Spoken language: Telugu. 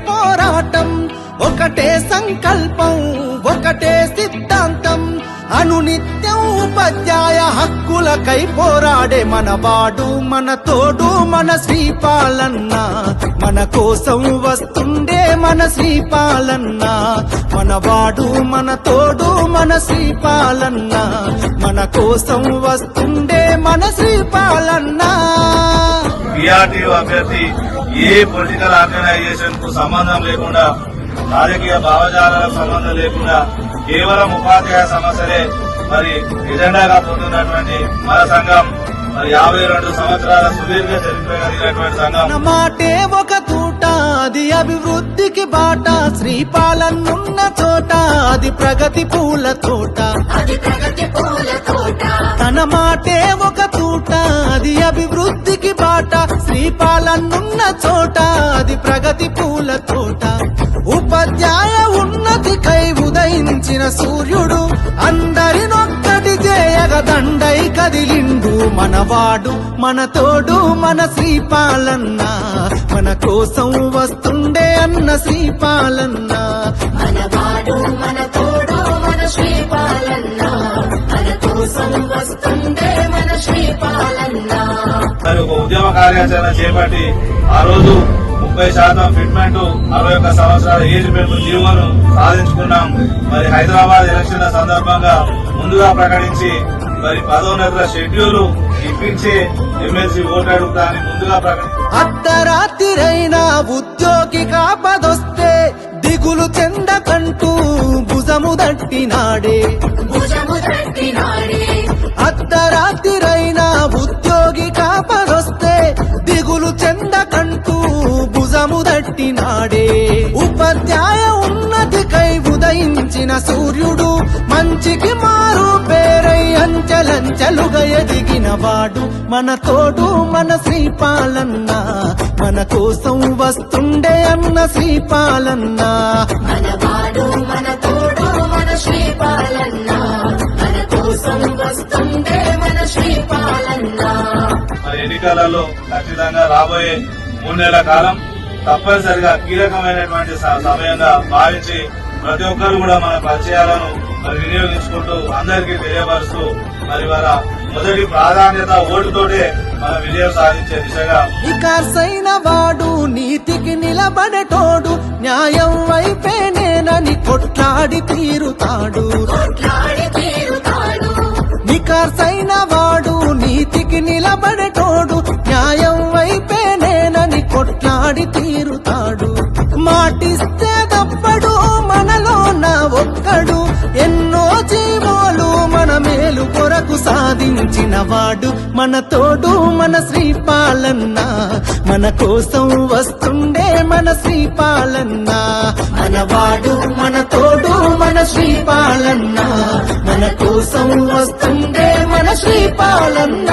పోరాటం, ఒకటే సంకల్పం, ఒకటే సిద్ధాంతం. అనునిత్యం ఉపాధ్యాయ హక్కులకై పోరాడే మనవాడు, మన తోడు, మన శ్రీపాలన్న. మన కోసం వస్తుండే మన శ్రీపాలన్న, మనవాడు, మన తోడు, మన శ్రీపాలన్న. మన కోసం వస్తుండే మన శ్రీపాలన్న. టీఆర్టీయూ అభ్యర్థి ఏ పొలిటికల్ ఆర్గనైజేషన్ కు సంబంధం లేకుండా, రాజకీయ భావజాలకు సంబంధం లేకుండా కేవలం ఉపాధ్యాయ సమస్యలే మరి ఎజెండాగా పొందుతున్నటువంటి మన సంఘం మరి 52 సంవత్సరాల సుదీర్ఘ చరిత్ర కలిగినటువంటి సంఘం. మన మాటే ఒక తూట, అది అభివృద్ధికి బాట. శ్రీపాలన్నున్న చోట అది ప్రగతి పూల తోట. తన మాటే ఒక తూట, అది అభివృద్ధికి బాట. శ్రీపాలన్నున్న చోట అది ప్రగతి పూల తోట. ఉపాధ్యాయ ఉన్నతికై ఉదయించిన సూర్యుడు, అందరినొక్కటి చేయగా దండై కదిలిండు. మనవాడు, మన తోడు, మన శ్రీపాలన్న. మన కోసం వస్తుండే అన్న శ్రీపాలన్న. మనవాడు, మన తోడు, మన శ్రీపాలన్న. మన కోసం వస్తుండే మన శ్రీపాలన్న. మరి ఒక ఉద్యమ కార్యాచరణ చేపట్టి ఆ రోజు 30% ఫిట్మెంట్, 61 సంవత్సరాల ఏజ్ పెంపు జీవోను సాధించుకున్నాం. మరి హైదరాబాద్ ఎలక్షన్ల సందర్భంగా ముందుగా ప్రకటించి మరి పదోన్నతుల షెడ్యూల్ ఇప్పించే ఎమ్మెల్సీ ఓటు అడుగుతాన్ని ముందుగా అర్ధరాత్రిరైనా ఉద్యోగి కాపదొస్తే దిగులు చెందకంటూ భుజము దట్టినాడే. అర్ధరాత్రిరైనా ఉద్యోగి కాపదొస్తే దిగులు చెందకంటూ భుజము దట్టినాడే. ఉపాధ్యాయ ఉన్నతికై ఉదయించిన సూర్యుడు, మంచికి మారు పేరై అంచెలంచెలుగా ఎదిగిన వాడు. మన తోడు, మన శ్రీపాలన్న. మన కోసం వస్తుండే అన్న శ్రీపాలన్న. మనవాడు, మన తోడు, మన శ్రీపాలన్న. మన కోసం వస్తుండే మన శ్రీపాలన్న. మరి ఎన్నికలలో ఖచ్చితంగా రాబోయే 3 నెలల కాలం తప్పనిసరిగా కీలకమైనటువంటి సమయంగా భావించి ప్రతి ఒక్కరు కూడా మన పరిచయాలను మరి వినియోగించుకుంటూ అందరికీ తెలియపరుస్తూ మరి వాళ్ళ మొదటి ప్రాధాన్యత ఓటుతోటే మన విజయం సాధించే దిశగా. వికాసైన వాడు, నీతికి నిలబడేటోడు, న్యాయం వైపేనేనని కొట్లాడి తీరుతాడు. వికాసైన వాడు, నీతికి నిలబడేటోడు, న్యాయం వైపేనేనని కొట్లాడి తీరుతాడు. మాటిస్తే తప్పడు, మనలో నా ఒక్కడు. ఎన్నో జీవోలు మన మేలు కొరకు సాధించిన వాడు. మన తోడు, మన శ్రీపాలన్న. మన కోసం వస్తుండే మన శ్రీపాలన్న. మనవాడు, మన తోడు, మన శ్రీపాలన్న. మన కోసం వస్తుండే మన శ్రీపాలన్న.